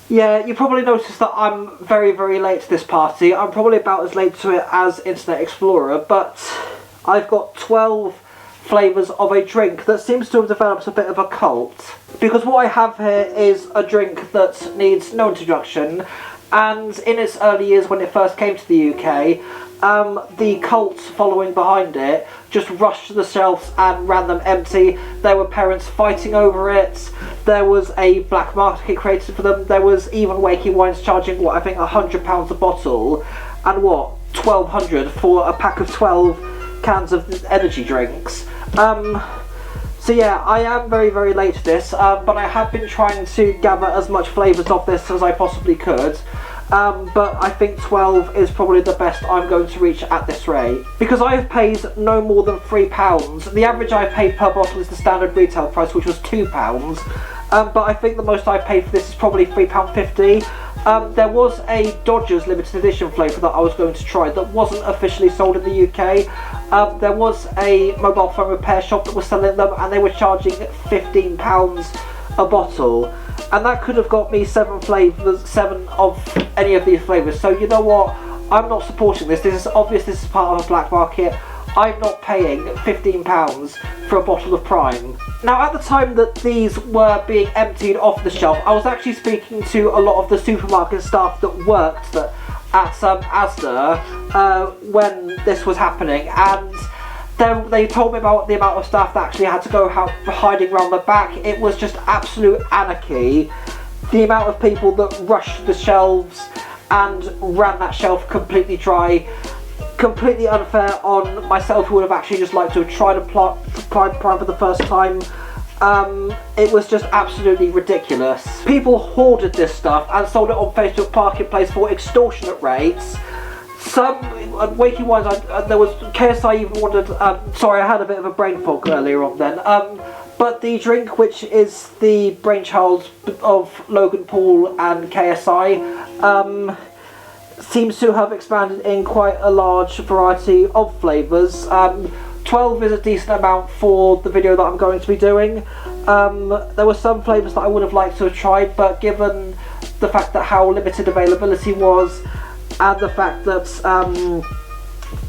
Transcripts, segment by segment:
Yeah, you probably noticed that I'm very, very late to this party. I'm probably about as late to it as Internet Explorer, but I've got 12 flavours of a drink that seems to have developed a bit of a cult. Because what I have here is a drink that needs no introduction, and in its early years when it first came to the UK, the cult following behind it just rushed to the shelves and ran them empty. There were parents fighting over it. There was a black market created for them. There was even Wakey Wines charging, what, I think £100 a bottle, and what, 1,200 for a pack of 12 cans of energy drinks. So yeah, I am very, very late to this, but I have been trying to gather as much flavours of this as I possibly could. But I think 12 is probably the best I'm going to reach at this rate. Because I have paid no more than £3. The average I've paid per bottle is the standard retail price, which was £2. But I think the most I paid for this is probably £3.50. There was a Dodgers limited edition flavour that I was going to try that wasn't officially sold in the UK. There was a mobile phone repair shop that was selling them, and they were charging £15 a bottle. And that could have got me 7 of any of these flavours. So you know what? I'm not supporting this. This is obvious. This is part of a black market. I'm not paying £15 for a bottle of Prime. Now, at the time that these were being emptied off the shelf, I was actually speaking to a lot of the supermarket staff that worked at Asda when this was happening, and they told me about the amount of staff that actually had to go hiding around the back. It was just absolute anarchy. The amount of people that rushed the shelves and ran that shelf completely dry. Completely unfair on myself, who would have actually just liked to have tried Prime for the first time. It was just absolutely ridiculous. People hoarded this stuff and sold it on Facebook Marketplace for extortionate rates. Some Wakey Wines, there was KSI even wanted. Sorry, I had a bit of a brain fog earlier on then. But the drink, which is the brainchild of Logan Paul and KSI, seems to have expanded in quite a large variety of flavours. 12 is a decent amount for the video that I'm going to be doing. There were some flavours that I would have liked to have tried, but given the fact that how limited availability was, and the fact that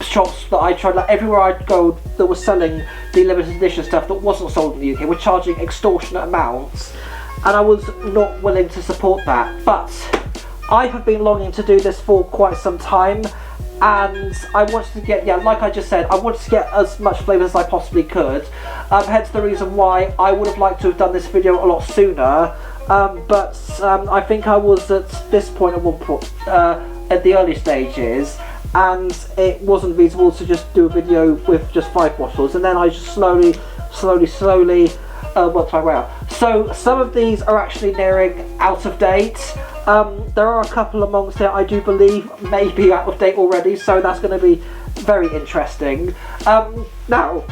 shops that I tried, like everywhere I'd go that was selling the limited edition stuff that wasn't sold in the UK, were charging extortionate amounts, and I was not willing to support that. But I have been longing to do this for quite some time, and I wanted to get, like I just said, I wanted to get as much flavour as I possibly could, hence the reason why I would have liked to have done this video a lot sooner, but I think I was at this point at the early stages, and it wasn't feasible to just do a video with just 5 bottles, and then I just slowly worked my way out. So some of these are actually nearing out of date. There are a couple amongst it I do believe may be out of date already, so that's going to be very interesting. Now,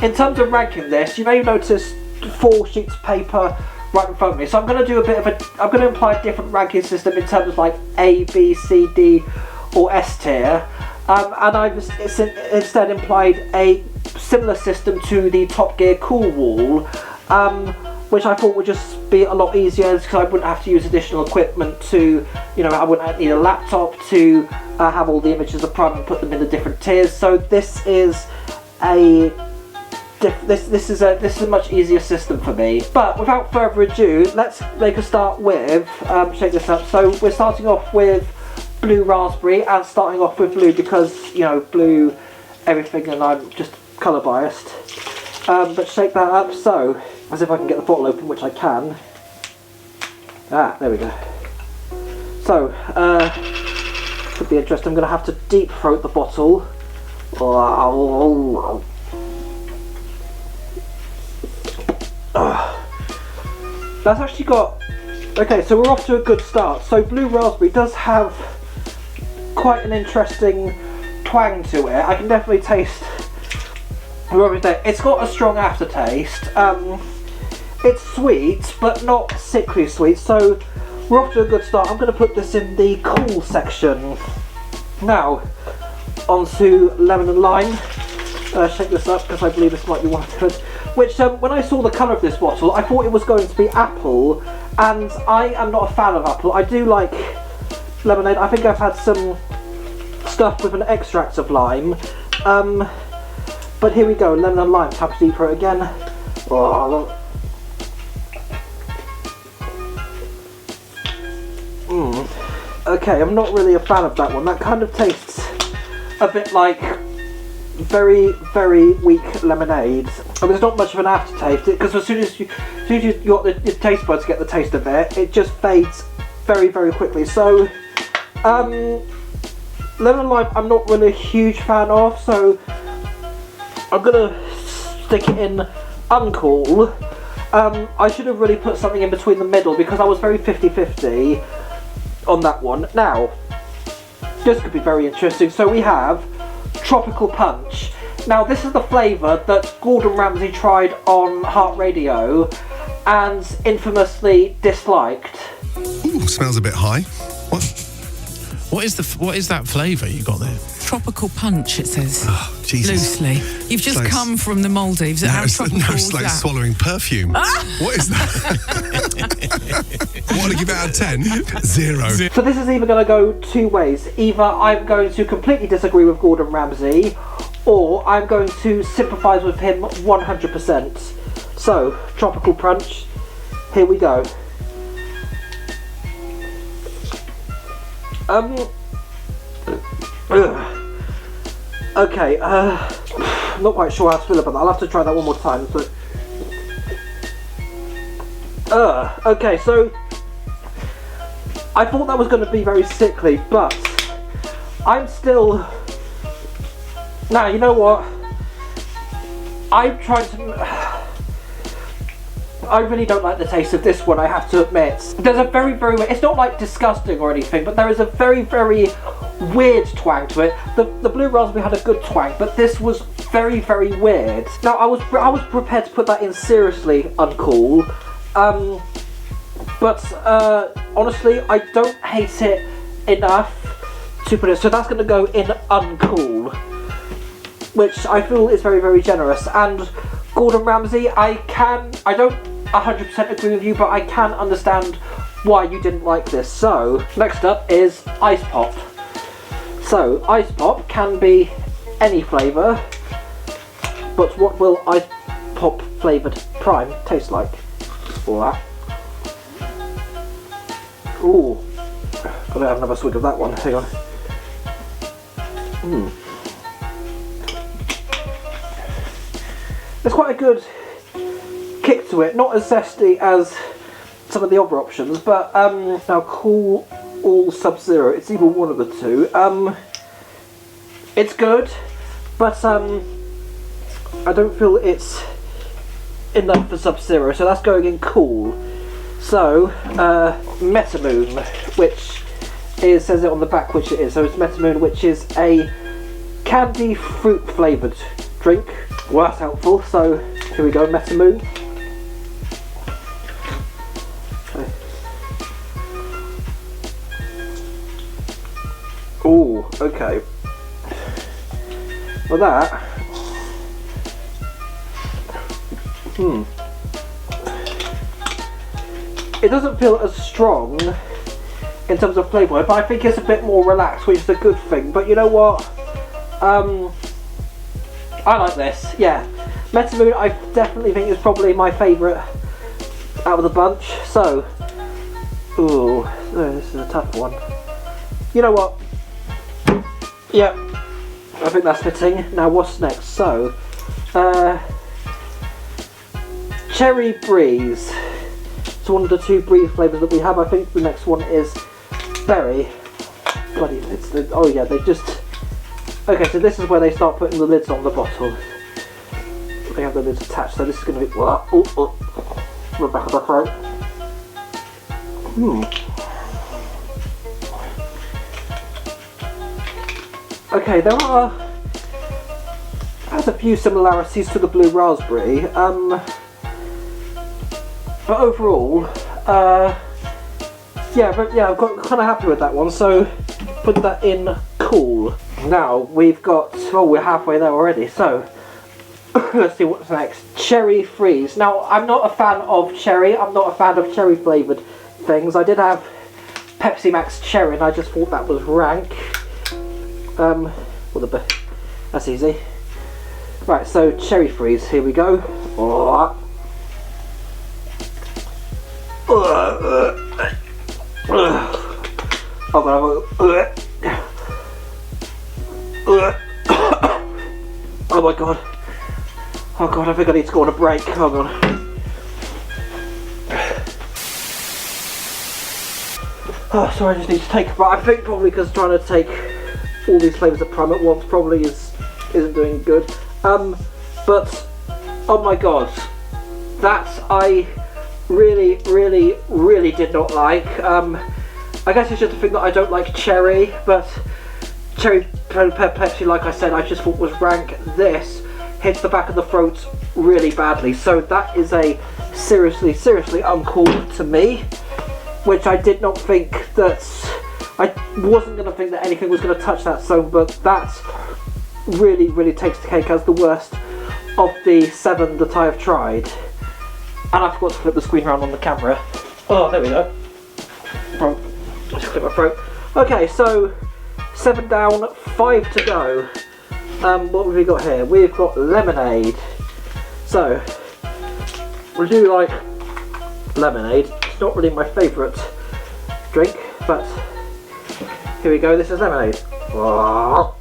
in terms of ranking this, you may notice 4 sheets of paper right in front of me, so I'm going to do I'm going to imply a different ranking system in terms of like A, B, C, D or S tier, and I've instead implied a similar system to the Top Gear Cool Wall, which I thought would just be a lot easier because I wouldn't have to use additional equipment to, I wouldn't need a laptop to have all the images of Prime and put them in the different tiers. So this is this is a much easier system for me. But without further ado, let's make a start with shake this up. So we're starting off with blue raspberry, and starting off with blue because blue everything, and I'm just colour biased. But shake that up, so as if I can get the bottle open, which I can. There we go. So could be interesting. I'm going to have to deep throat the bottle. That's actually got... Okay, so we're off to a good start. So blue raspberry does have quite an interesting twang to it. I can definitely taste... It's got a strong aftertaste. It's sweet, but not sickly sweet, so we're off to a good start. I'm going to put this in the cool section. Now, onto lemon and lime. Shake this up because I believe this might be one good. Which, when I saw the colour of this bottle, I thought it was going to be apple, And I am not a fan of apple. I do like lemonade. I think I've had some stuff with an extract of lime. But here we go, lemon and lime. Happy to eat for it again. Oh, okay, I'm not really a fan of that one. That kind of tastes a bit like very, very weak lemonade. I mean, there's not much of an aftertaste, because as soon as you got the taste buds get the taste of it, it just fades very, very quickly. So, lemon and lime, I'm not really a huge fan of, so I'm gonna stick it in uncool. I should have really put something in between the middle, because I was very 50-50 on that one. Now, this could be very interesting. So we have Tropical Punch. Now this is the flavour that Gordon Ramsay tried on Heart Radio and infamously disliked. Ooh, smells a bit high. What is that flavour you got there? Tropical Punch, it says. Oh, Jesus. Loosely. You've just come from the Maldives. How tropical it's like that? swallowing perfume. What is that? What would I give it out of 10? 0. So this is either going to go two ways. Either I'm going to completely disagree with Gordon Ramsay, or I'm going to sympathise with him 100%. So, Tropical Punch, here we go. Okay, I'm not quite sure how to feel about that. I'll have to try that one more time. But okay, so I thought that was going to be very sickly, but I'm still... Now, you know what? I'm trying to... I really don't like the taste of this one, I have to admit. There's a very, very... It's not like disgusting or anything, but there is a very, very weird twang to it. The blue raspberry had a good twang, but this was very, very weird. Now, I was prepared to put that in seriously uncool. But honestly, I don't hate it enough to put it. So that's going to go in uncool, which I feel is very, very generous. And Gordon Ramsay, I don't 100% agree with you, but I can understand why you didn't like this. So next up is Ice Pop. So Ice Pop can be any flavour, but what will Ice Pop flavoured Prime taste like? All that. Ooh, gotta have another swig of that one. Hang on. There's quite a good kick to it, not as zesty as some of the other options, but now Cool All Sub-Zero, it's either one of the two. It's good, but I don't feel it's enough for Sub-Zero, so that's going in cool. So, Metamoon, which is, says it on the back which it is, so it's Metamoon, which is a candy fruit flavoured drink. Well, that's helpful, so here we go, Metamoon. Ooh, okay. Well that... It doesn't feel as strong in terms of flavour, but I think it's a bit more relaxed, which is a good thing. But you know what? I like this, yeah. Metamoon, I definitely think is probably my favourite out of the bunch. So, ooh, this is a tough one. You know what? Yep, I think that's fitting. Now, what's next? So, Cherry Breeze. It's one of the two breeze flavours that we have. I think the next one is berry. Bloody, oh yeah, they just... Okay, so this is where they start putting the lids on the bottle. They have the lids attached, so this is going to be... the back of the throat. Okay, there's a few similarities to the blue raspberry, but overall, yeah, I've got kind of happy with that one, so put that in cool. Now we've got, oh, we're halfway there already, so let's see what's next. Cherry freeze. Now, I'm not a fan of cherry. I'm not a fan of cherry flavoured things. I did have Pepsi Max cherry, and I just thought that was rank. That's easy. Right, so cherry freeze. Here we go. Oh my god. Oh god, I think I need to go on a break. Hold on. Oh, sorry, I just need to take a break. I think probably because trying to take all these flavours at prime at once probably isn't doing good. But oh my god, that I really did not like. I guess it's just a thing that I don't like cherry, but cherry Pepsi, like I said, I just thought was rank. This hits the back of the throat really badly, so that is a seriously uncool to me, which I did not think that, I wasn't going to think that anything was going to touch that zone, but that really takes the cake as the worst of the 7 that I have tried. And I forgot to flip the screen around on the camera. Oh, there we go. Oh, I just cleared my throat. Okay, so 7 down, 5 to go. What have we got here? We've got lemonade. So, we do like lemonade. It's not really my favourite drink, but here we go. This is lemonade. Oh.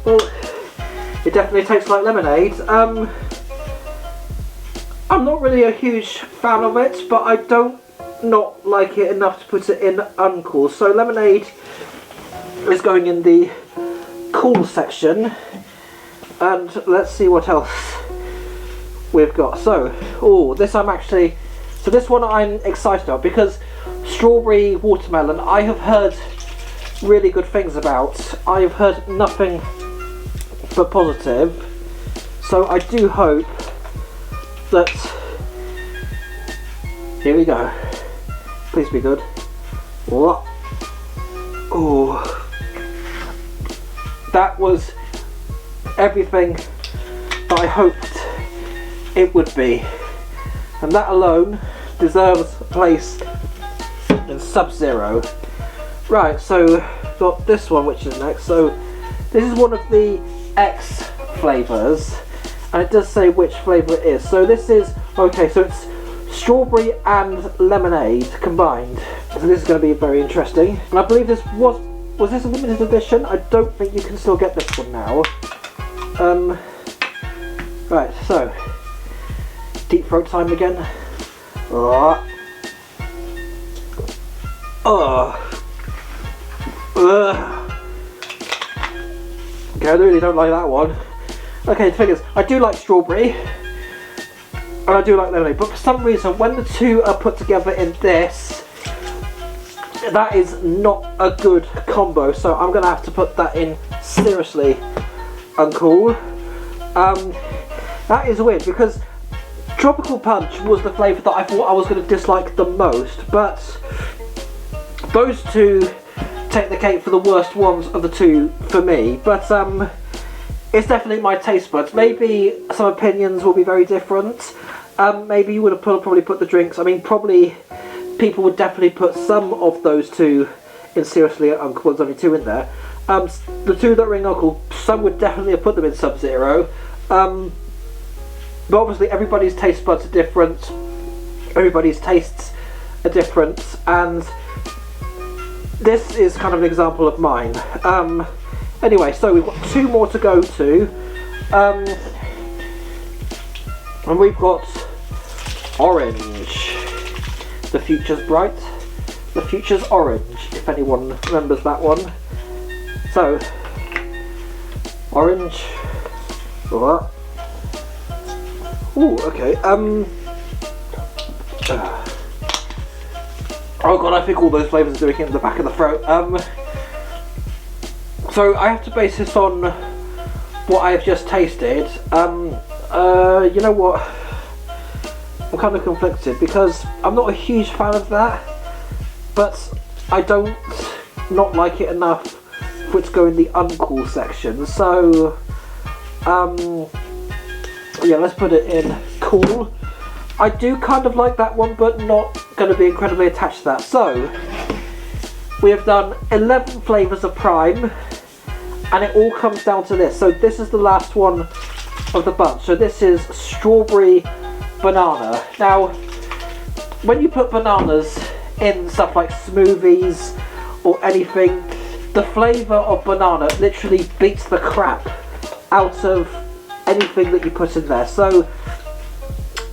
Well, it definitely tastes like lemonade. I'm not really a huge fan of it, but I don't not like it enough to put it in uncool. So lemonade is going in the cool section, and let's see what else we've got. So, this one I'm excited about because strawberry watermelon I have heard really good things about. I've heard nothing but positive, so I do hope that, here we go, please be good. What? Oh, that was everything that I hoped it would be, and that alone deserves a place in Sub-Zero. Right, so got this one, which is next. So this is one of the X flavours, and it does say which flavour it is. So this is, okay, so it's strawberry and lemonade combined. So this is going to be very interesting. And I believe this was this a limited edition? I don't think you can still get this one now. Right, so deep throat time again. Okay, I really don't like that one. Okay, the thing is, I do like strawberry and I do like lemonade, but for some reason when the two are put together in this, that is not a good combo, so I'm going to have to put that in seriously uncool. That is weird because Tropical Punch was the flavour that I thought I was going to dislike the most, but those two take the cake for the worst ones of the two for me. But it's definitely my taste buds. Maybe some opinions will be very different. Maybe you would have probably put the drinks, I mean probably people would definitely put some of those two in seriously uncool. There's only two in there. The two that are in uncool, some would definitely have put them in Sub-Zero. But obviously everybody's taste buds are different, everybody's tastes are different, and this is kind of an example of mine. Anyway, so we've got 2 more to go to, and we've got orange. The future's bright, the future's orange, if anyone remembers that one. So, orange. What? Ooh, okay. Oh god, I think all those flavours are doing it in the back of the throat. So I have to base this on what I have just tasted. You know what? I'm kind of conflicted because I'm not a huge fan of that, but I don't not like it enough for it to go in the uncool section. So, yeah, let's put it in cool. I do kind of like that one, but not going to be incredibly attached to that. So, we have done 11 flavours of Prime, and it all comes down to this. So this is the last one of the bunch. So this is strawberry banana. Now, when you put bananas in stuff like smoothies or anything, the flavour of banana literally beats the crap out of anything that you put in there. So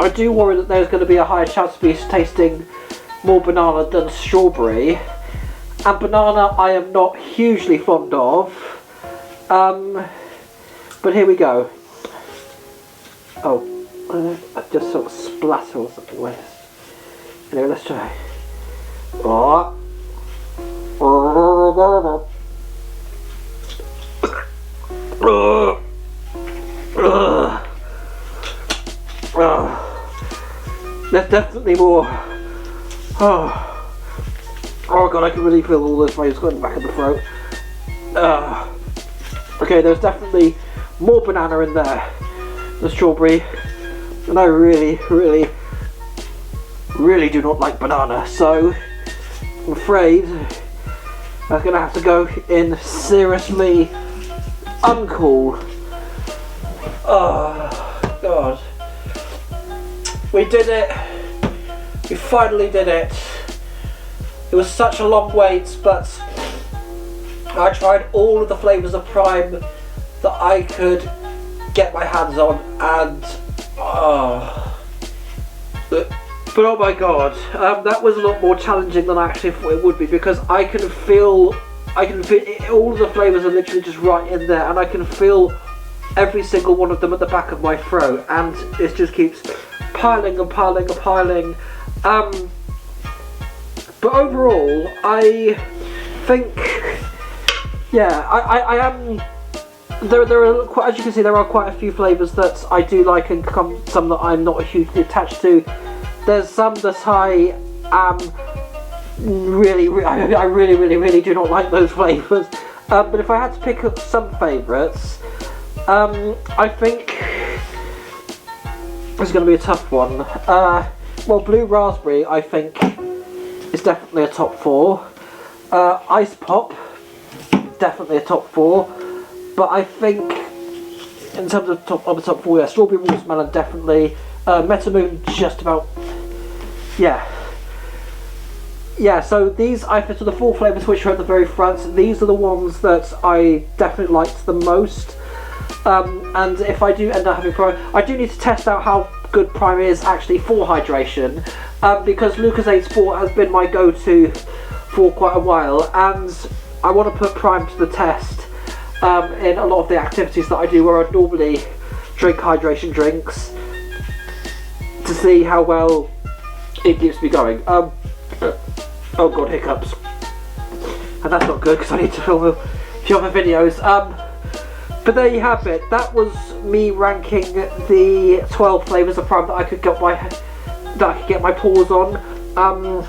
I do worry that there's going to be a higher chance of me tasting more banana than strawberry. And banana I am not hugely fond of. But here we go. Oh, I just sort of splatter or something with it. Anyway, let's try. Oh. There's definitely more. Oh god, I can really feel all those flavours going back in the throat. Okay, there's definitely more banana in there than strawberry, and I really do not like banana, so I'm afraid I'm gonna have to go in seriously uncool. Oh god, we did it. We finally did it. It was such a long wait, but I tried all of the flavours of Prime that I could get my hands on, and but oh my god, that was a lot more challenging than I actually thought it would be, because I can feel all of the flavours are literally just right in there, and I can feel every single one of them at the back of my throat, and it just keeps piling and piling and piling. But overall, I think, yeah, I am. There are quite, as you can see, there are quite a few flavours that I do like, and some that I'm not hugely attached to. There's some that I am I really do not like those flavours. But if I had to pick up some favourites, I think this is going to be a tough one. Well, blue raspberry, I think, is definitely a top 4. Ice pop, definitely a top 4. But I think, in terms of the top 4, yeah, strawberry watermelon definitely. Metamoon just about, yeah. Yeah, so these, I think, are the 4 flavours which are at the very front. These are the ones that I definitely liked the most. And if I do end up having Prime, I do need to test out how good Prime is actually for hydration, because Lucozade Sport has been my go-to for quite a while, and I want to put Prime to the test in a lot of the activities that I do where I normally drink hydration drinks, to see how well it keeps me going. Oh god, hiccups. And that's not good, because I need to film a few other videos. But there you have it. That was me ranking the 12 flavours of Prime that I could get my paws on.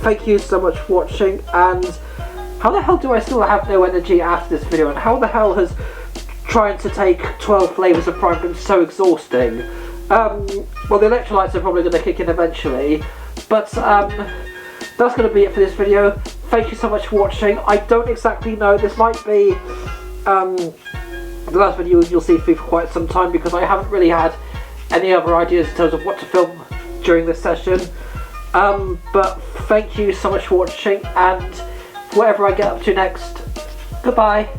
Thank you so much for watching, and how the hell do I still have no energy after this video, and how the hell has trying to take 12 flavours of Prime been so exhausting? Well, the electrolytes are probably going to kick in eventually, but that's going to be it for this video. Thank you so much for watching. I don't exactly know, this might be the last video you'll see for quite some time, because I haven't really had any other ideas in terms of what to film during this session. But thank you so much for watching, and whatever I get up to next, goodbye.